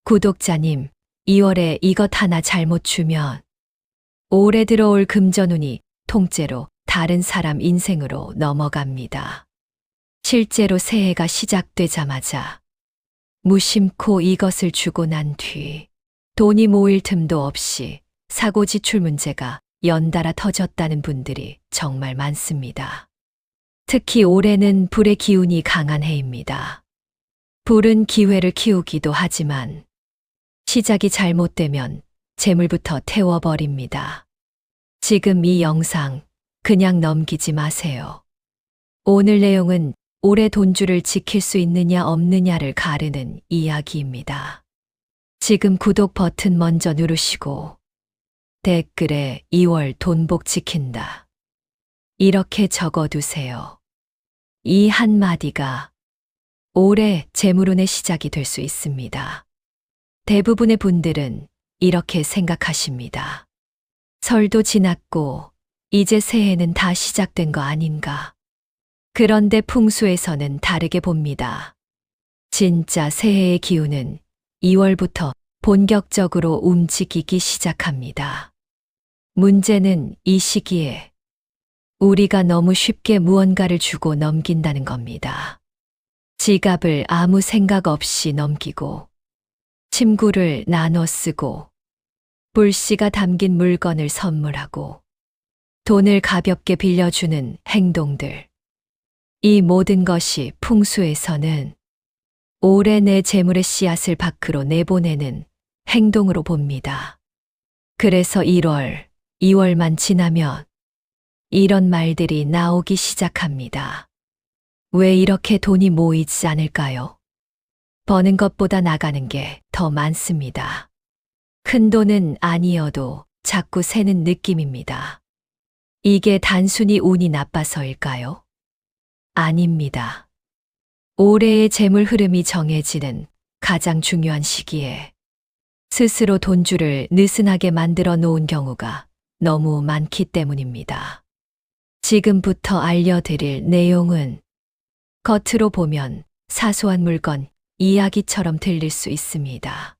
구독자님, 2월에 이것 하나 잘못 주면 올해 들어올 금전운이 통째로 다른 사람 인생으로 넘어갑니다. 실제로 새해가 시작되자마자 무심코 이것을 주고 난 뒤 돈이 모일 틈도 없이 사고 지출 문제가 연달아 터졌다는 분들이 정말 많습니다. 특히 올해는 불의 기운이 강한 해입니다. 불은 기회를 키우기도 하지만 시작이 잘못되면 재물부터 태워버립니다. 지금 이 영상 그냥 넘기지 마세요. 오늘 내용은 올해 돈줄을 지킬 수 있느냐 없느냐를 가르는 이야기입니다. 지금 구독 버튼 먼저 누르시고 댓글에 2월 돈복 지킨다. 이렇게 적어두세요. 이 한마디가 올해 재물운의 시작이 될 수 있습니다. 대부분의 분들은 이렇게 생각하십니다. 설도 지났고 이제 새해는 다 시작된 거 아닌가. 그런데 풍수에서는 다르게 봅니다. 진짜 새해의 기운은 2월부터 본격적으로 움직이기 시작합니다. 문제는 이 시기에 우리가 너무 쉽게 무언가를 주고 넘긴다는 겁니다. 지갑을 아무 생각 없이 넘기고 침구를 나눠 쓰고 불씨가 담긴 물건을 선물하고 돈을 가볍게 빌려주는 행동들. 이 모든 것이 풍수에서는 올해 내 재물의 씨앗을 밖으로 내보내는 행동으로 봅니다. 그래서 1월, 2월만 지나면 이런 말들이 나오기 시작합니다. 왜 이렇게 돈이 모이지 않을까요? 버는 것보다 나가는 게 더 많습니다. 큰 돈은 아니어도 자꾸 새는 느낌입니다. 이게 단순히 운이 나빠서일까요? 아닙니다. 올해의 재물 흐름이 정해지는 가장 중요한 시기에 스스로 돈줄을 느슨하게 만들어 놓은 경우가 너무 많기 때문입니다. 지금부터 알려드릴 내용은 겉으로 보면 사소한 물건, 이야기처럼 들릴 수 있습니다.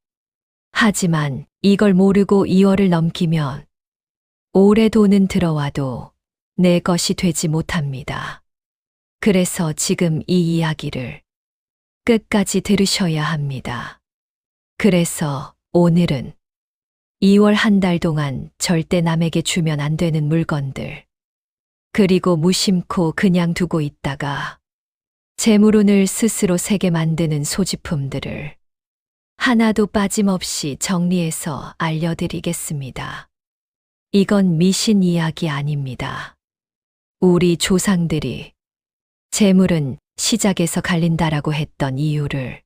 하지만 이걸 모르고 2월을 넘기면 올해 돈은 들어와도 내 것이 되지 못합니다. 그래서 지금 이 이야기를 끝까지 들으셔야 합니다. 그래서 오늘은 2월 한 달 동안 절대 남에게 주면 안 되는 물건들, 그리고 무심코 그냥 두고 있다가 재물운을 스스로 세게 만드는 소지품들을 하나도 빠짐없이 정리해서 알려드리겠습니다. 이건 미신 이야기 아닙니다. 우리 조상들이 재물은 시작에서 갈린다라고 했던 이유를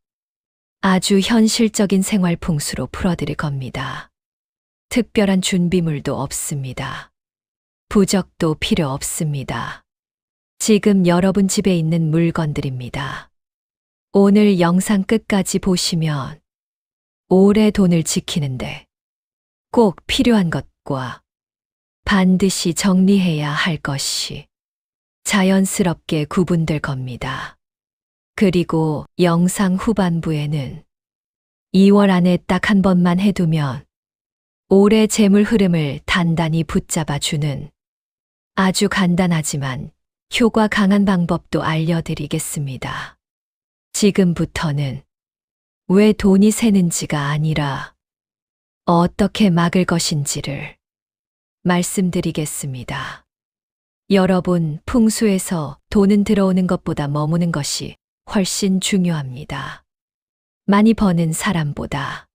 아주 현실적인 생활 풍수로 풀어드릴 겁니다. 특별한 준비물도 없습니다. 부적도 필요 없습니다. 지금 여러분 집에 있는 물건들입니다. 오늘 영상 끝까지 보시면 올해 돈을 지키는데 꼭 필요한 것과 반드시 정리해야 할 것이 자연스럽게 구분될 겁니다. 그리고 영상 후반부에는 2월 안에 딱 한 번만 해두면 올해 재물 흐름을 단단히 붙잡아주는 아주 간단하지만 효과 강한 방법도 알려드리겠습니다. 지금부터는 왜 돈이 새는지가 아니라 어떻게 막을 것인지를 말씀드리겠습니다. 여러분, 풍수에서 돈은 들어오는 것보다 머무는 것이 훨씬 중요합니다. 많이 버는 사람보다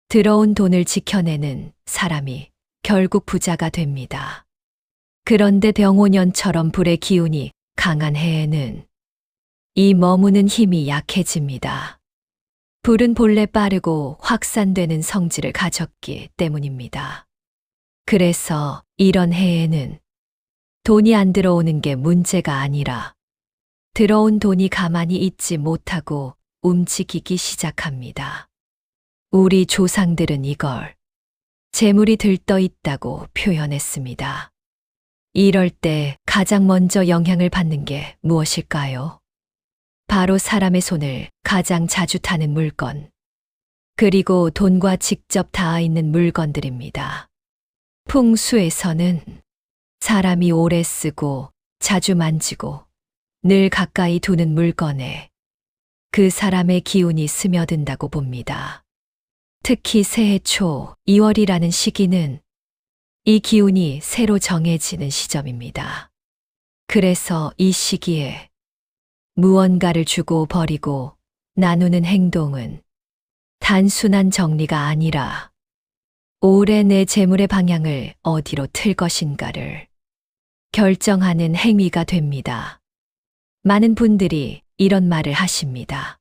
들어온 돈을 지켜내는 사람이 결국 부자가 됩니다. 그런데 병오년처럼 불의 기운이 강한 해에는 이 머무는 힘이 약해집니다. 불은 본래 빠르고 확산되는 성질을 가졌기 때문입니다. 그래서 이런 해에는 돈이 안 들어오는 게 문제가 아니라 들어온 돈이 가만히 있지 못하고 움직이기 시작합니다. 우리 조상들은 이걸 재물이 들떠 있다고 표현했습니다. 이럴 때 가장 먼저 영향을 받는 게 무엇일까요? 바로 사람의 손을 가장 자주 타는 물건, 그리고 돈과 직접 닿아 있는 물건들입니다. 풍수에서는 사람이 오래 쓰고 자주 만지고 늘 가까이 두는 물건에 그 사람의 기운이 스며든다고 봅니다. 특히 새해 초 2월이라는 시기는 이 기운이 새로 정해지는 시점입니다. 그래서 이 시기에 무언가를 주고 버리고 나누는 행동은 단순한 정리가 아니라 올해 내 재물의 방향을 어디로 틀 것인가를 결정하는 행위가 됩니다. 많은 분들이 이런 말을 하십니다.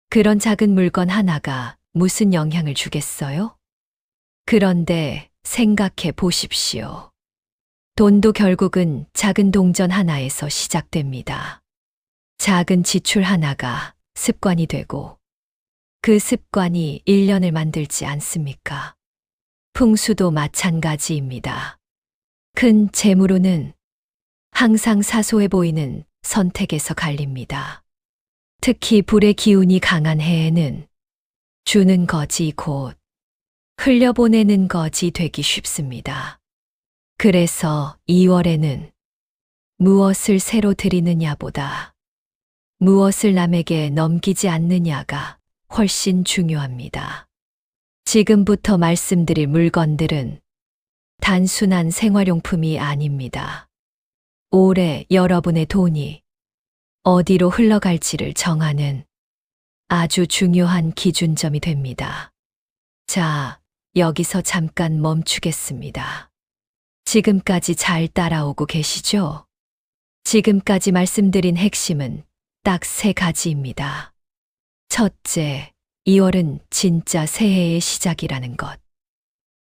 그런 작은 물건 하나가 무슨 영향을 주겠어요? 그런데 생각해 보십시오. 돈도 결국은 작은 동전 하나에서 시작됩니다. 작은 지출 하나가 습관이 되고 그 습관이 1년을 만들지 않습니까? 풍수도 마찬가지입니다. 큰 재물운은 항상 사소해 보이는 선택에서 갈립니다. 특히 불의 기운이 강한 해에는 주는 것이 곧 흘려보내는 것이 되기 쉽습니다. 그래서 2월에는 무엇을 새로 드리느냐보다 무엇을 남에게 넘기지 않느냐가 훨씬 중요합니다. 지금부터 말씀드릴 물건들은 단순한 생활용품이 아닙니다. 올해 여러분의 돈이 어디로 흘러갈지를 정하는 아주 중요한 기준점이 됩니다. 자, 여기서 잠깐 멈추겠습니다. 지금까지 잘 따라오고 계시죠? 지금까지 말씀드린 핵심은 딱 3가지입니다. 첫째, 2월은 진짜 새해의 시작이라는 것.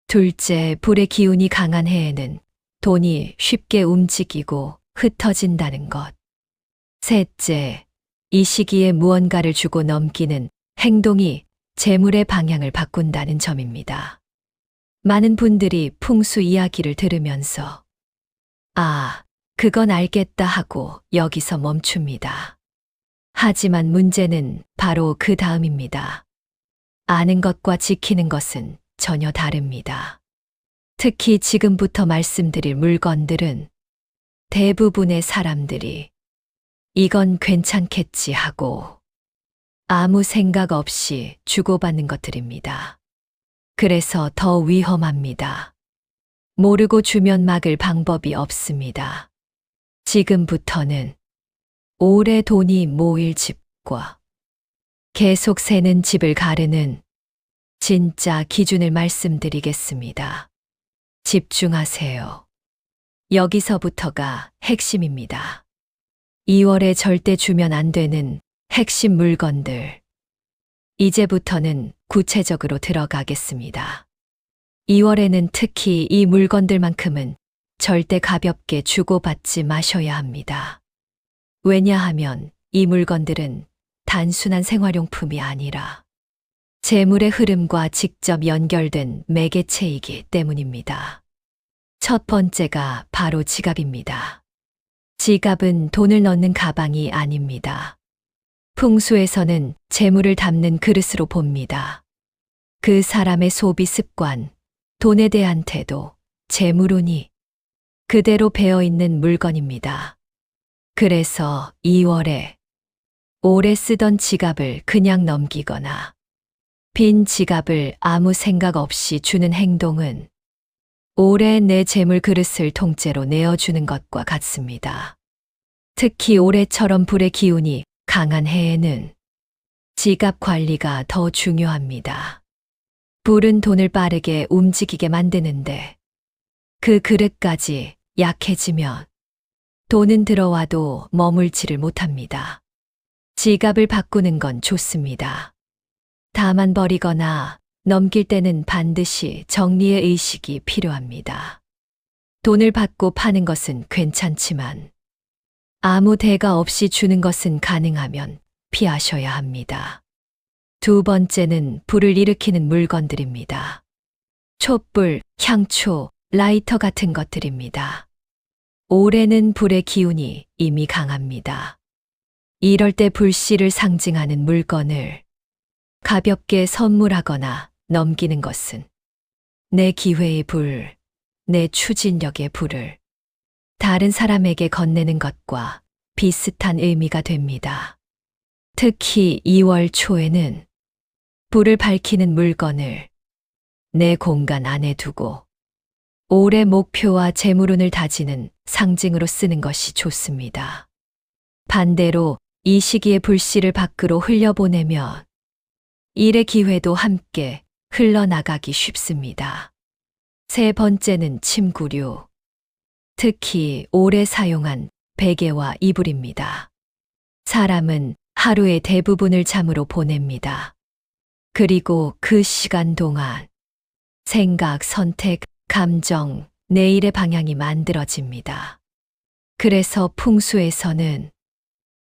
둘째, 불의 기운이 강한 해에는 돈이 쉽게 움직이고 흩어진다는 것. 셋째, 이 시기에 무언가를 주고 넘기는 행동이 재물의 방향을 바꾼다는 점입니다. 많은 분들이 풍수 이야기를 들으면서 그건 알겠다 하고 여기서 멈춥니다. 하지만 문제는 바로 그 다음입니다. 아는 것과 지키는 것은 전혀 다릅니다. 특히 지금부터 말씀드릴 물건들은 대부분의 사람들이 이건 괜찮겠지 하고 아무 생각 없이 주고받는 것들입니다. 그래서 더 위험합니다. 모르고 주면 막을 방법이 없습니다. 지금부터는 오래 돈이 모일 집과 계속 새는 집을 가르는 진짜 기준을 말씀드리겠습니다. 집중하세요. 여기서부터가 핵심입니다. 2월에 절대 주면 안 되는 핵심 물건들. 이제부터는 구체적으로 들어가겠습니다. 2월에는 특히 이 물건들만큼은 절대 가볍게 주고받지 마셔야 합니다. 왜냐하면 이 물건들은 단순한 생활용품이 아니라 재물의 흐름과 직접 연결된 매개체이기 때문입니다. 첫 번째가 바로 지갑입니다. 지갑은 돈을 넣는 가방이 아닙니다. 풍수에서는 재물을 담는 그릇으로 봅니다. 그 사람의 소비 습관, 돈에 대한 태도, 재물운이 그대로 배어있는 물건입니다. 그래서 2월에 오래 쓰던 지갑을 그냥 넘기거나 빈 지갑을 아무 생각 없이 주는 행동은 올해 내 재물 그릇을 통째로 내어주는 것과 같습니다. 특히 올해처럼 불의 기운이 강한 해에는 지갑 관리가 더 중요합니다. 불은 돈을 빠르게 움직이게 만드는데 그 그릇까지 약해지면 돈은 들어와도 머물지를 못합니다. 지갑을 바꾸는 건 좋습니다. 다만 버리거나 넘길 때는 반드시 정리의 의식이 필요합니다. 돈을 받고 파는 것은 괜찮지만 아무 대가 없이 주는 것은 가능하면 피하셔야 합니다. 두 번째는 불을 일으키는 물건들입니다. 촛불, 향초, 라이터 같은 것들입니다. 올해는 불의 기운이 이미 강합니다. 이럴 때 불씨를 상징하는 물건을 가볍게 선물하거나 넘기는 것은 내 기회의 불, 내 추진력의 불을 다른 사람에게 건네는 것과 비슷한 의미가 됩니다. 특히 2월 초에는 불을 밝히는 물건을 내 공간 안에 두고 올해 목표와 재물운을 다지는 상징으로 쓰는 것이 좋습니다. 반대로 이 시기에 불씨를 밖으로 흘려보내면 일의 기회도 함께 흘러나가기 쉽습니다. 세 번째는 침구류, 특히 오래 사용한 베개와 이불입니다. 사람은 하루의 대부분을 잠으로 보냅니다. 그리고 그 시간 동안 생각, 선택, 감정, 내일의 방향이 만들어집니다. 그래서 풍수에서는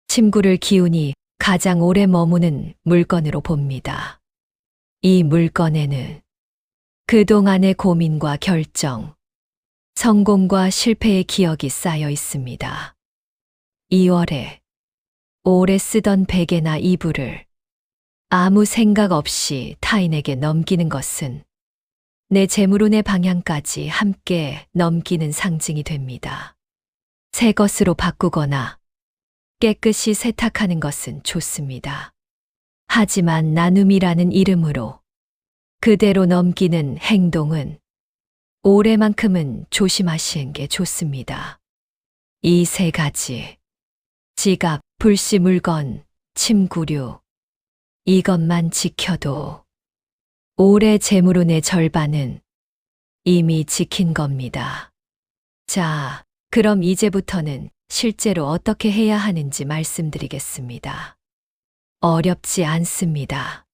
침구를 기운이 가장 오래 머무는 물건으로 봅니다. 이 물건에는 그동안의 고민과 결정, 성공과 실패의 기억이 쌓여 있습니다. 2월에 오래 쓰던 베개나 이불을 아무 생각 없이 타인에게 넘기는 것은 내 재물운의 방향까지 함께 넘기는 상징이 됩니다. 새 것으로 바꾸거나 깨끗이 세탁하는 것은 좋습니다. 하지만 나눔이라는 이름으로 그대로 넘기는 행동은 올해만큼은 조심하시는 게 좋습니다. 이 세 가지, 지갑, 불씨 물건, 침구류, 이것만 지켜도 올해 재물운의 절반은 이미 지킨 겁니다. 자, 그럼 이제부터는 실제로 어떻게 해야 하는지 말씀드리겠습니다. 어렵지 않습니다.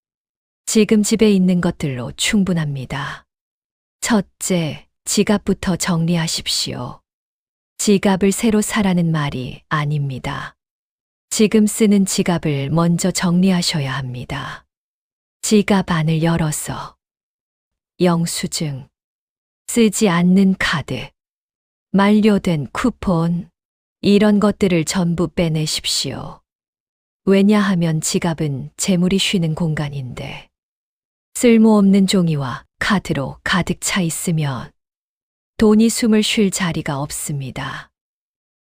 지금 집에 있는 것들로 충분합니다. 첫째, 지갑부터 정리하십시오. 지갑을 새로 사라는 말이 아닙니다. 지금 쓰는 지갑을 먼저 정리하셔야 합니다. 지갑 안을 열어서 영수증, 쓰지 않는 카드, 만료된 쿠폰, 이런 것들을 전부 빼내십시오. 왜냐하면 지갑은 재물이 쉬는 공간인데 쓸모없는 종이와 카드로 가득 차 있으면 돈이 숨을 쉴 자리가 없습니다.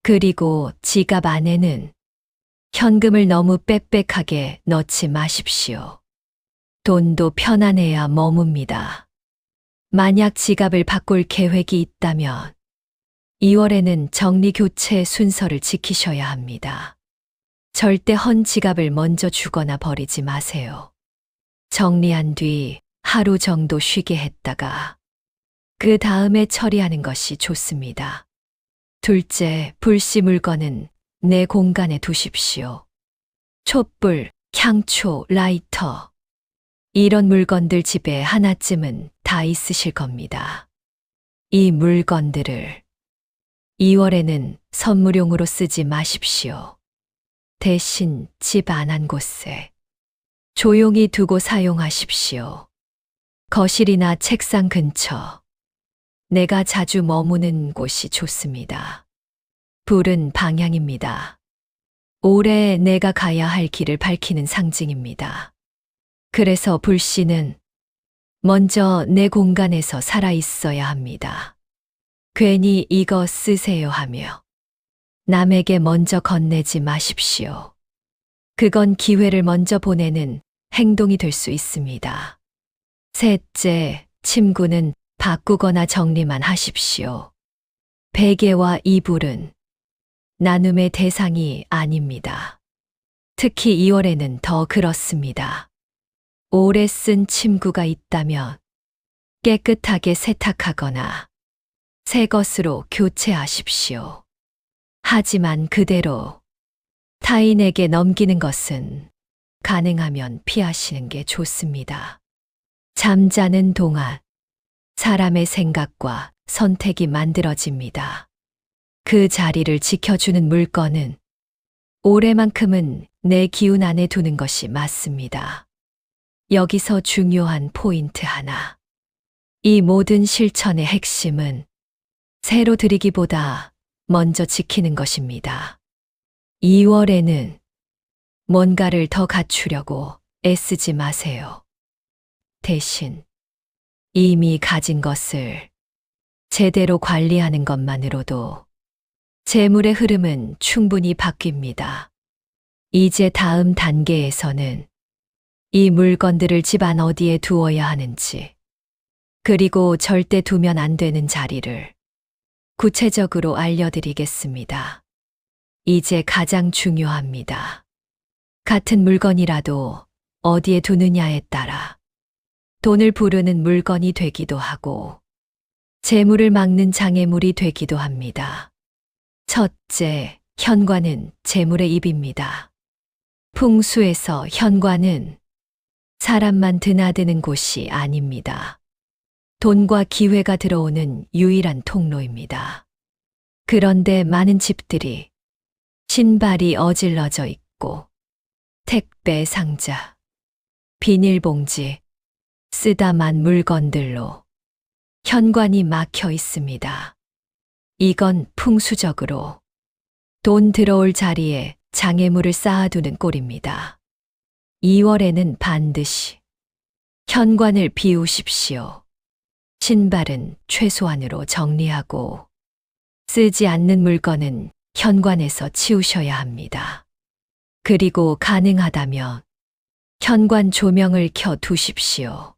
그리고 지갑 안에는 현금을 너무 빽빽하게 넣지 마십시오. 돈도 편안해야 머뭅니다. 만약 지갑을 바꿀 계획이 있다면 2월에는 정리 교체 순서를 지키셔야 합니다. 절대 헌 지갑을 먼저 주거나 버리지 마세요. 정리한 뒤 하루 정도 쉬게 했다가 그 다음에 처리하는 것이 좋습니다. 둘째, 불씨 물건은 내 공간에 두십시오. 촛불, 향초, 라이터, 이런 물건들 집에 하나쯤은 다 있으실 겁니다. 이 물건들을 2월에는 선물용으로 쓰지 마십시오. 대신 집 안한 곳에 조용히 두고 사용하십시오. 거실이나 책상 근처, 내가 자주 머무는 곳이 좋습니다. 불은 방향입니다. 올해 내가 가야 할 길을 밝히는 상징입니다. 그래서 불씨는 먼저 내 공간에서 살아 있어야 합니다. 괜히 이거 쓰세요 하며 남에게 먼저 건네지 마십시오. 그건 기회를 먼저 보내는 행동이 될 수 있습니다. 셋째, 침구는 바꾸거나 정리만 하십시오. 베개와 이불은 나눔의 대상이 아닙니다. 특히 2월에는 더 그렇습니다. 오래 쓴 침구가 있다면 깨끗하게 세탁하거나 새 것으로 교체하십시오. 하지만 그대로 타인에게 넘기는 것은 가능하면 피하시는 게 좋습니다. 잠자는 동안 사람의 생각과 선택이 만들어집니다. 그 자리를 지켜주는 물건은 올해만큼은 내 기운 안에 두는 것이 맞습니다. 여기서 중요한 포인트 하나. 이 모든 실천의 핵심은 새로 드리기보다 먼저 지키는 것입니다. 2월에는 뭔가를 더 갖추려고 애쓰지 마세요. 대신 이미 가진 것을 제대로 관리하는 것만으로도 재물의 흐름은 충분히 바뀝니다. 이제 다음 단계에서는 이 물건들을 집안 어디에 두어야 하는지, 그리고 절대 두면 안 되는 자리를 구체적으로 알려드리겠습니다. 이제 가장 중요합니다. 같은 물건이라도 어디에 두느냐에 따라 돈을 부르는 물건이 되기도 하고 재물을 막는 장애물이 되기도 합니다. 첫째, 현관은 재물의 입입니다. 풍수에서 현관은 사람만 드나드는 곳이 아닙니다. 돈과 기회가 들어오는 유일한 통로입니다. 그런데 많은 집들이 신발이 어질러져 있고 택배 상자, 비닐봉지, 쓰다만 물건들로 현관이 막혀 있습니다. 이건 풍수적으로 돈 들어올 자리에 장애물을 쌓아두는 꼴입니다. 2월에는 반드시 현관을 비우십시오. 신발은 최소한으로 정리하고 쓰지 않는 물건은 현관에서 치우셔야 합니다. 그리고 가능하다면 현관 조명을 켜 두십시오.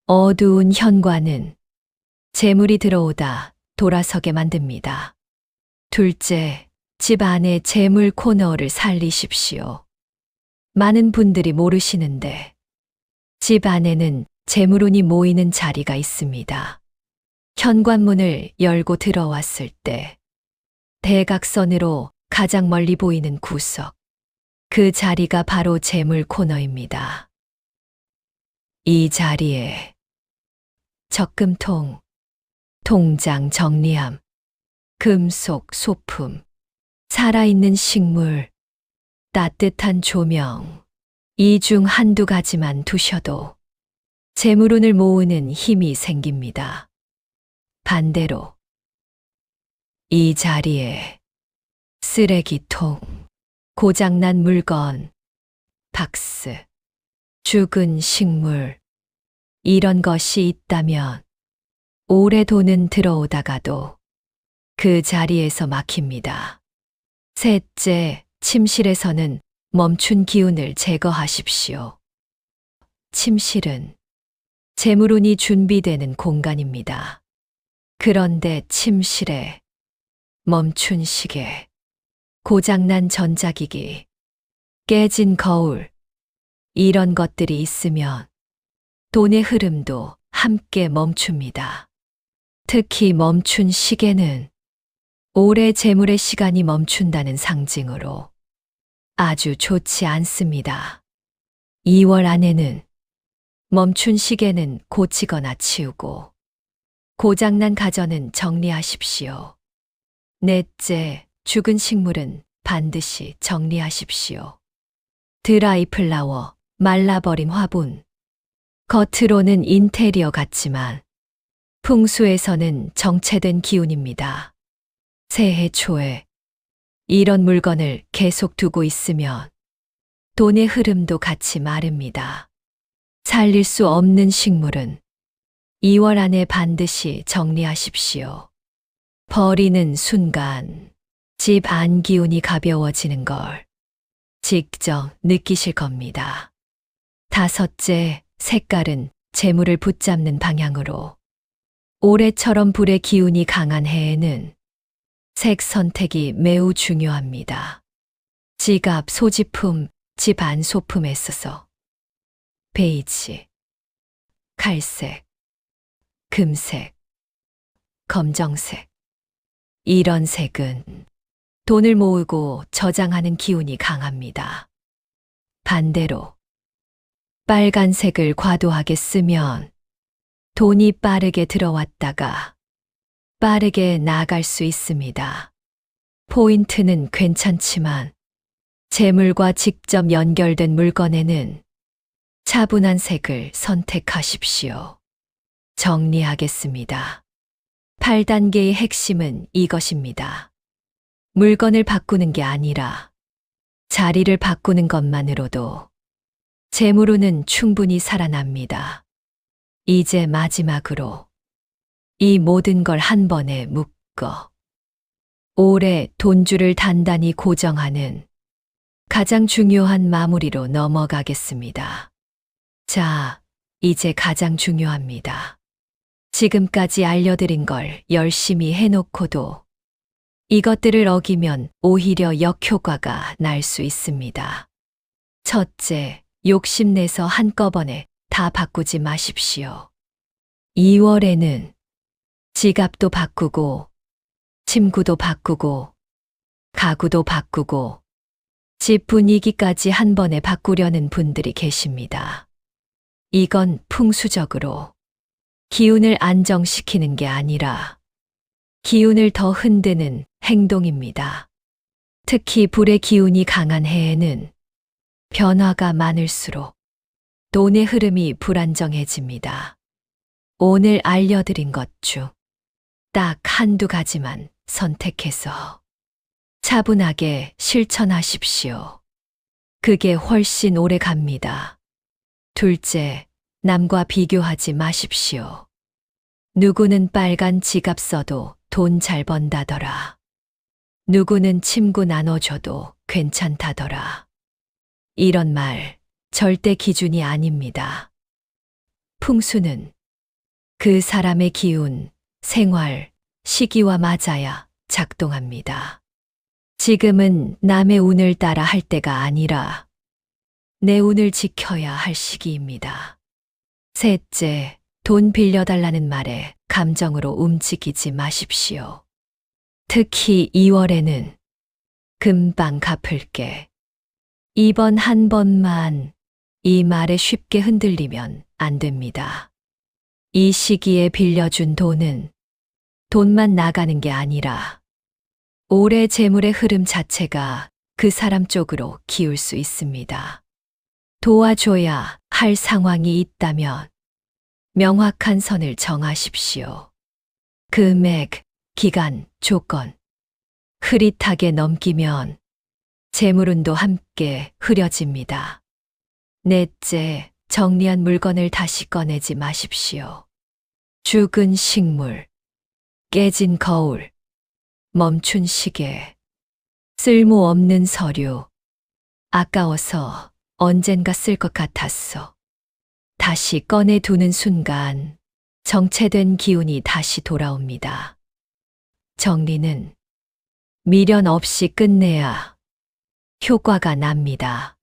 어두운 현관은 재물이 들어오다 돌아서게 만듭니다. 둘째, 집 안에 재물 코너를 살리십시오. 많은 분들이 모르시는데 집 안에는 재물운이 모이는 자리가 있습니다. 현관문을 열고 들어왔을 때 대각선으로 가장 멀리 보이는 구석, 그 자리가 바로 재물 코너입니다. 이 자리에 적금통, 통장 정리함, 금속 소품, 살아있는 식물, 따뜻한 조명, 이 중 한두 가지만 두셔도 재물운을 모으는 힘이 생깁니다. 반대로 이 자리에 쓰레기통, 고장난 물건, 박스, 죽은 식물, 이런 것이 있다면 오래 돈은 들어오다가도 그 자리에서 막힙니다. 셋째, 침실에서는 멈춘 기운을 제거하십시오. 침실은 재물운이 준비되는 공간입니다. 그런데 침실에 멈춘 시계, 고장난 전자기기, 깨진 거울, 이런 것들이 있으면 돈의 흐름도 함께 멈춥니다. 특히 멈춘 시계는 오래 재물의 시간이 멈춘다는 상징으로 아주 좋지 않습니다. 2월 안에는 멈춘 시계는 고치거나 치우고 고장난 가전은 정리하십시오. 넷째, 죽은 식물은 반드시 정리하십시오. 드라이 플라워, 말라버린 화분. 겉으로는 인테리어 같지만 풍수에서는 정체된 기운입니다. 새해 초에 이런 물건을 계속 두고 있으면 돈의 흐름도 같이 마릅니다. 살릴 수 없는 식물은 2월 안에 반드시 정리하십시오. 버리는 순간 집 안 기운이 가벼워지는 걸 직접 느끼실 겁니다. 다섯째, 색깔은 재물을 붙잡는 방향으로. 올해처럼 불의 기운이 강한 해에는 색 선택이 매우 중요합니다. 지갑, 소지품, 집 안 소품에 있어서 베이지, 갈색, 금색, 검정색, 이런 색은 돈을 모으고 저장하는 기운이 강합니다. 반대로 빨간색을 과도하게 쓰면 돈이 빠르게 들어왔다가 빠르게 나갈 수 있습니다. 포인트는 괜찮지만 재물과 직접 연결된 물건에는 차분한 색을 선택하십시오. 정리하겠습니다. 8단계의 핵심은 이것입니다. 물건을 바꾸는 게 아니라 자리를 바꾸는 것만으로도 재물운은 충분히 살아납니다. 이제 마지막으로 이 모든 걸 한 번에 묶어 올해 돈줄을 단단히 고정하는 가장 중요한 마무리로 넘어가겠습니다. 자, 이제 가장 중요합니다. 지금까지 알려드린 걸 열심히 해놓고도 이것들을 어기면 오히려 역효과가 날 수 있습니다. 첫째, 욕심내서 한꺼번에 다 바꾸지 마십시오. 2월에는 지갑도 바꾸고, 침구도 바꾸고, 가구도 바꾸고, 집 분위기까지 한 번에 바꾸려는 분들이 계십니다. 이건 풍수적으로 기운을 안정시키는 게 아니라 기운을 더 흔드는 행동입니다. 특히 불의 기운이 강한 해에는 변화가 많을수록 돈의 흐름이 불안정해집니다. 오늘 알려드린 것 중 딱 한두 가지만 선택해서 차분하게 실천하십시오. 그게 훨씬 오래 갑니다. 둘째, 남과 비교하지 마십시오. 누구는 빨간 지갑 써도 돈 잘 번다더라. 누구는 침구 나눠줘도 괜찮다더라. 이런 말 절대 기준이 아닙니다. 풍수는 그 사람의 기운, 생활, 시기와 맞아야 작동합니다. 지금은 남의 운을 따라 할 때가 아니라 내 운을 지켜야 할 시기입니다. 셋째, 돈 빌려달라는 말에 감정으로 움직이지 마십시오. 특히 2월에는 금방 갚을게. 이번 한 번만 이 말에 쉽게 흔들리면 안 됩니다. 이 시기에 빌려준 돈은 돈만 나가는 게 아니라 올해 재물의 흐름 자체가 그 사람 쪽으로 기울 수 있습니다. 도와줘야 할 상황이 있다면 명확한 선을 정하십시오. 금액, 기간, 조건. 흐릿하게 넘기면 재물운도 함께 흐려집니다. 넷째, 정리한 물건을 다시 꺼내지 마십시오. 죽은 식물, 깨진 거울, 멈춘 시계, 쓸모없는 서류, 아까워서 언젠가 쓸 것 같았어. 다시 꺼내 두는 순간 정체된 기운이 다시 돌아옵니다. 정리는 미련 없이 끝내야 효과가 납니다.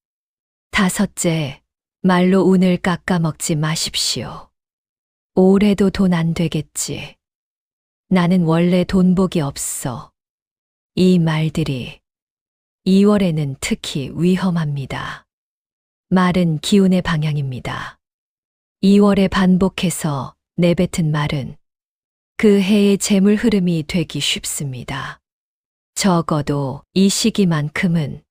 다섯째, 말로 운을 깎아먹지 마십시오. 올해도 돈 안 되겠지. 나는 원래 돈복이 없어. 이 말들이 2월에는 특히 위험합니다. 말은 기운의 방향입니다. 2월에 반복해서 내뱉은 말은 그 해의 재물 흐름이 되기 쉽습니다. 적어도 이 시기만큼은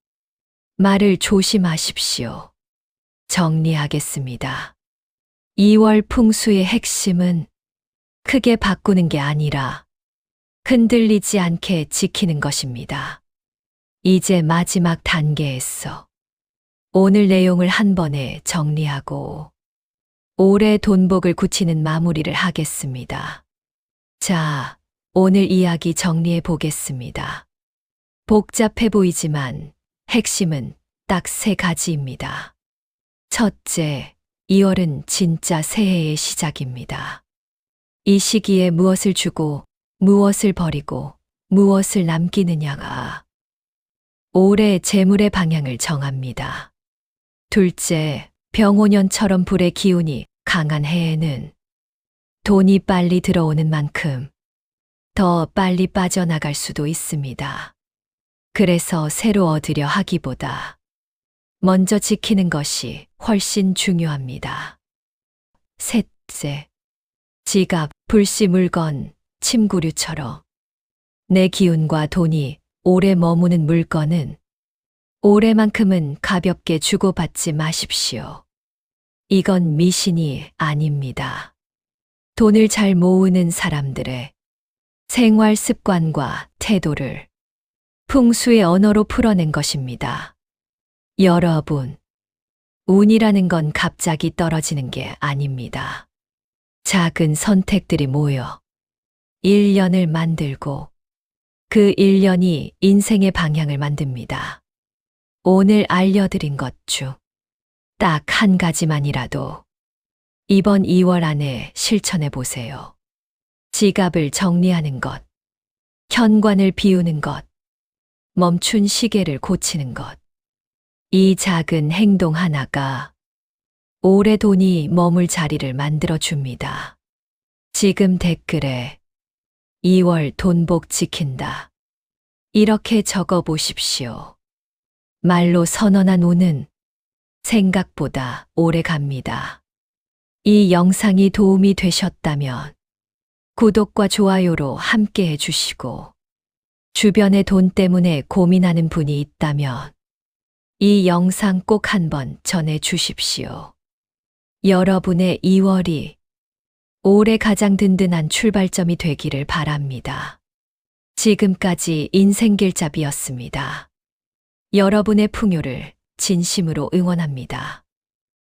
말을 조심하십시오. 정리하겠습니다. 2월 풍수의 핵심은 크게 바꾸는 게 아니라 흔들리지 않게 지키는 것입니다. 이제 마지막 단계에서 오늘 내용을 한 번에 정리하고 올해 돈복을 굳히는 마무리를 하겠습니다. 자, 오늘 이야기 정리해 보겠습니다. 복잡해 보이지만 핵심은 딱 3가지입니다. 첫째, 2월은 진짜 새해의 시작입니다. 이 시기에 무엇을 주고 무엇을 버리고 무엇을 남기느냐가 올해 재물의 방향을 정합니다. 둘째, 병오년처럼 불의 기운이 강한 해에는 돈이 빨리 들어오는 만큼 더 빨리 빠져나갈 수도 있습니다. 그래서 새로 얻으려 하기보다 먼저 지키는 것이 훨씬 중요합니다. 셋째, 지갑, 불시 물건, 침구류처럼 내 기운과 돈이 오래 머무는 물건은 올해만큼은 가볍게 주고받지 마십시오. 이건 미신이 아닙니다. 돈을 잘 모으는 사람들의 생활 습관과 태도를 풍수의 언어로 풀어낸 것입니다. 여러분, 운이라는 건 갑자기 떨어지는 게 아닙니다. 작은 선택들이 모여 1년을 만들고 그 1년이 인생의 방향을 만듭니다. 오늘 알려드린 것 중 딱 한 가지만이라도 이번 2월 안에 실천해 보세요. 지갑을 정리하는 것, 현관을 비우는 것, 멈춘 시계를 고치는 것. 이 작은 행동 하나가 오래 돈이 머물 자리를 만들어 줍니다. 지금 댓글에 2월 돈복 지킨다. 이렇게 적어 보십시오. 말로 선언한 운은 생각보다 오래 갑니다. 이 영상이 도움이 되셨다면 구독과 좋아요로 함께 해주시고, 주변에 돈 때문에 고민하는 분이 있다면 이 영상 꼭 한번 전해 주십시오. 여러분의 2월이 올해 가장 든든한 출발점이 되기를 바랍니다. 지금까지 인생길잡이였습니다. 여러분의 풍요를 진심으로 응원합니다.